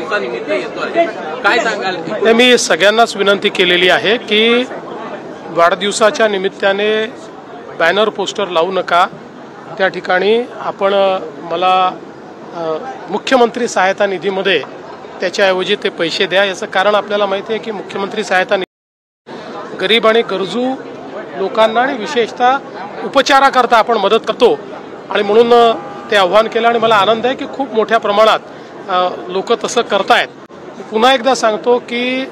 वाढदिवसानिमित्त येतोय, काय सांगाल? मी सगळ्यांनाच विनंती केलेली आहे की वाढदिवसाच्या निमित्ताने बॅनर पोस्टर लावू नका। त्या ठिकाणी आपण मला मुख्यमंत्री सहायता निधीमध्ये त्याच्याऐवजी ते पैसे द्या। याचं कारण आपल्याला माहिती आहे की मुख्यमंत्री सहायता निधी गरीब आणि गरजू लोकांना आणि विशेषतः उपचाराकरता आपण मदत करतो आणि म्हणून ते आव्हान केलं आणि मला आनंद आहे की खूप मोठ्या प्रमाणात लोक तसं करतायत। पुन्हा एकदा सांगतो की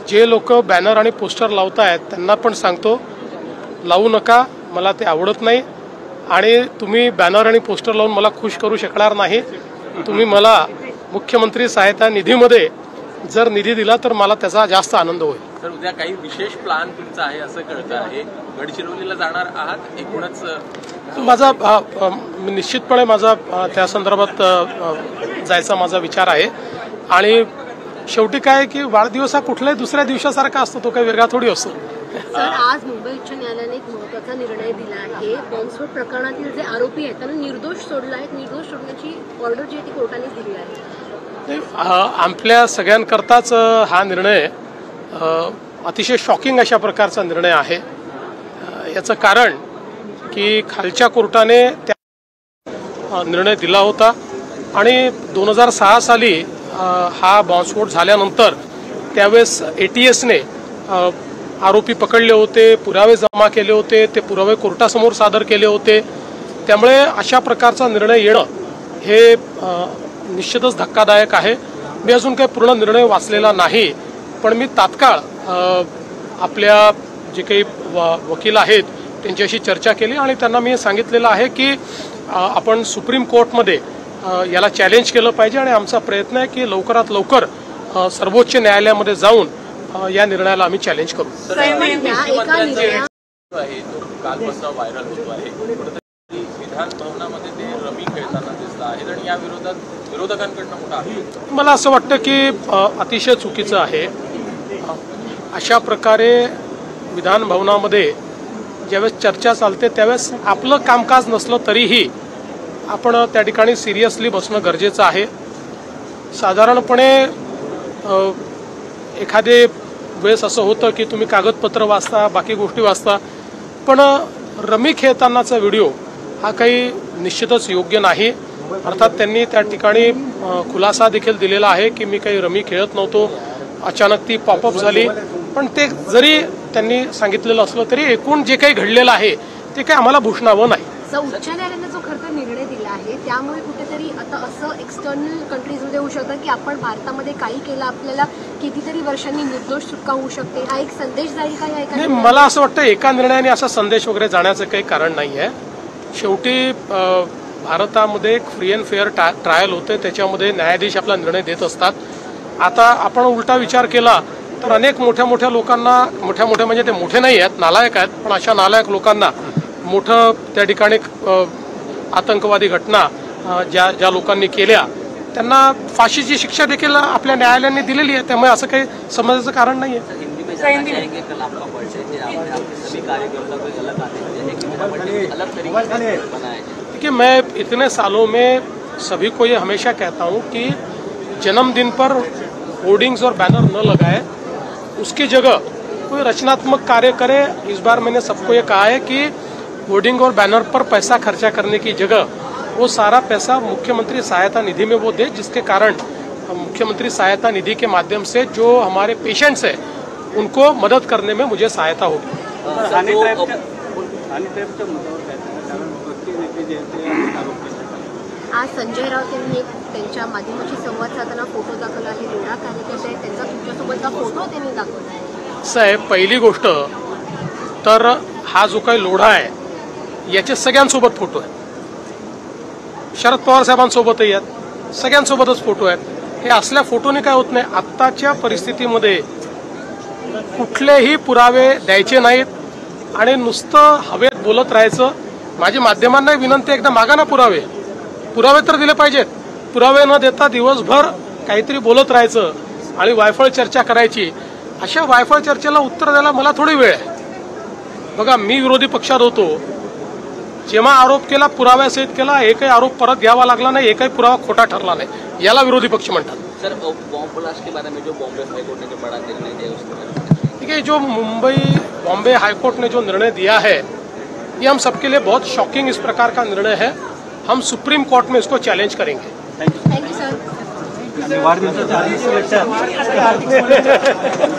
जे लोक बॅनर आणि पोस्टर लावतायत त्यांना पण सांगतो लावू नका, मला ते आवडत नाही आणि तुम्ही बॅनर आणि पोस्टर लावून मला खुश करू शकणार नाही। तुम्ही मला मुख्यमंत्री सहायता निधीमध्ये जर निधी दिला तर मला त्याचा जास्त आनंद होईल। तर उद्या काही विशेष प्लॅन तुमचा आहे असं कळतं आहे, गडचिरोलीला जाणार आहात एकूणच? माझा निश्चितपणे माझा त्या संदर्भात जायचा माझा विचार आहे आणि शेवटी काय की वाढदिवस हा कुठल्याही दुसऱ्या दिवसासारखा असतो, तो काही वेगळा थोडी असतो। सर, आज मुंबई उच्च न्यायालयाने एक महत्त्वाचा निर्णय दिला आहे। बॉम्बस्फोट प्रकरणातील जे आरोपी आहेत त्यांना निर्दोष सोडलं आहे, निर्दोष सोडण्याची ऑर्डर जी आहे ती कोर्टाने दिली आहे। आपल्या सगळ्यांकरताच हा निर्णय अतिशय शॉकिंग अशा प्रकारचा निर्णय आहे। याचं कारण की खालच्या कोर्टाने त्या निर्णय दिला होता आणि 2006 साली हा बॉम्बस्फोट झाल्यानंतर त्यावेळेस ATSने आरोपी पकडले होते, पुरावे जमा केले होते, ते पुरावे कोर्टासमोर सादर केले होते। त्यामुळे अशा प्रकारचा निर्णय येणं हे निश्चितच धक्कादायक आहे। मी अजून काही पूर्ण निर्णय वाचलेला नाही, पण मी तात्काळ आपल्या जे काही वकील आहेत त्यांच्याशी चर्चा केली आणि त्यांना मी सांगितलेलं आहे की आपण सुप्रीम कोर्टमध्ये याला चॅलेंज केलं पाहिजे आणि आमचा प्रयत्न आहे की लवकरात लवकर सर्वोच्च न्यायालयामध्ये जाऊन या निर्णयाला आम्ही चॅलेंज करू। कालपासून व्हायरल होतो आहे, विधान भवनामध्ये ते रमी खेळताना दिसत आहेत आणि या विरोधात विरोधकांकडून मोठा आरोप। मला असं वाटतं की अतिशय चुकीचं आहे। अशा प्रकारे विधान भवनामध्ये ज्यावेळेस चर्चा चालते त्यावेळेस आपलं कामकाज नसलं तरीही आपण त्या ठिकाणी सिरियसली बसणं गरजेचं आहे। साधारणपणे एखादे वेळेस असं होतं की तुम्ही कागदपत्र वाचता, बाकी गोष्टी वाचता, पण रमी खेळतानाचा व्हिडिओ हा काही निश्चितच योग्य नाही। अर्थात त्यांनी त्या ठिकाणी खुलासा देखील दिलेला आहे की मी काही रमी खेळत नव्हतो, अचानक ती पॉपअप झाली। पण ते जरी त्यांनी सांगितलेलं असलं तरी एकूण जे काही घडलेलं आहे ते काही आम्हाला भूषणावं नाही। उच्च न्यायालयाने जो खरं तर निर्णय दिला आहे त्यामुळे कुठेतरी आता असं एक्सटर्नल कंट्रीजमध्ये होऊ शकतं की आपण भारतामध्ये काही केलं आपल्याला कितीतरी वर्षांनी निर्दोष सुटका होऊ शकते, हा एक संदेश जाईल का? नाही, मला असं वाटतं एका निर्णयाने असा संदेश वगैरे जाण्याचं काही कारण नाही आहे। शेवटी भारतामध्ये एक फ्री अँड फेअर ट्रायल होते, त्याच्यामध्ये न्यायाधीश आपला निर्णय देत असतात। आता आपण उलटा विचार केला तर अनेक मोठ्या लोकांना, मोठ्या म्हणजे ते मोठे नाही आहेत, नालायक आहेत, पण अशा नालायक लोकांना मोठं त्या ठिकाणी आतंकवादी घटना ज्या लोकांनी केल्या त्यांना फाशीची शिक्षा देखील आपल्या न्यायालयाने दिलेली आहे। त्यामुळे असं काही समजायचं कारण नाही आहे। देखिए, मैं इतने सालों में सभी को ये हमेशा कहता हूँ कि जन्मदिन पर होर्डिंग्स और बैनर न लगाए, उसकी जगह कोई रचनात्मक कार्य करे। इस बार मैंने सबको ये कहा है कि होर्डिंग और बैनर पर पैसा खर्चा करने की जगह वो सारा पैसा मुख्यमंत्री सहायता निधि में वो दे, जिसके कारण मुख्यमंत्री सहायता निधि के माध्यम से जो हमारे पेशेंट्स हैं उनको मदद करने में मुझे सहायता होगी। आज संजय राऊत यांनी एक त्यांच्या माध्यमाशी संवाद साधताना फोटो दाखवला आहे, लोढा कार्यकर्ते आहेत त्यांचा तुमच्यासोबतचा फोटो त्यांनी दाखवला आहे। साहेब, पहिली गोष्ट तर हा जो काही लोढा आहे याचे सगळ्यांसोबत फोटो आहेत, शरद पवार साहेबांसोबतही आहेत, सगळ्यांसोबतच फोटो आहेत। हे असल्या फोटोने काय होत नाही, आत्ताच्या परिस्थितीमध्ये कुठलेही पुरावे द्यायचे नाहीत आणि नुसतं हवेत बोलत राहायचं। माझी माध्यमांना विनंती, एकदा मागा ना पुरावे तर दिले पाहिजेत। पुरावे न देता दिवसभर काहीतरी बोलत राहायचं आणि वायफळ चर्चा करायची। अशा वायफळ चर्चेला उत्तर द्यायला मला थोडी वेळ आहे। बघा, मी विरोधी पक्षात होतो, जेव्हा आरोप केला पुराव्यासहित केला, एकही आरोप परत घ्यावा लागला नाही, एकही पुरावा खोटा ठरला नाही, याला विरोधी पक्ष म्हणतात। सर बॉम्ब ब्लास्ट के बारे में जो बॉम्बे हाईकोर्ट ने जो बड़ा निर्णय दिया उसके बारे में देखिए, जो बॉम्बे हाईकोर्ट ने जो निर्णय दिया है ये हम सबके लिए बहुत शॉकिंग इस प्रकार का निर्णय है। हम सुप्रीम कोर्ट में इसको चैलेंज करेंगे। Thank you sir.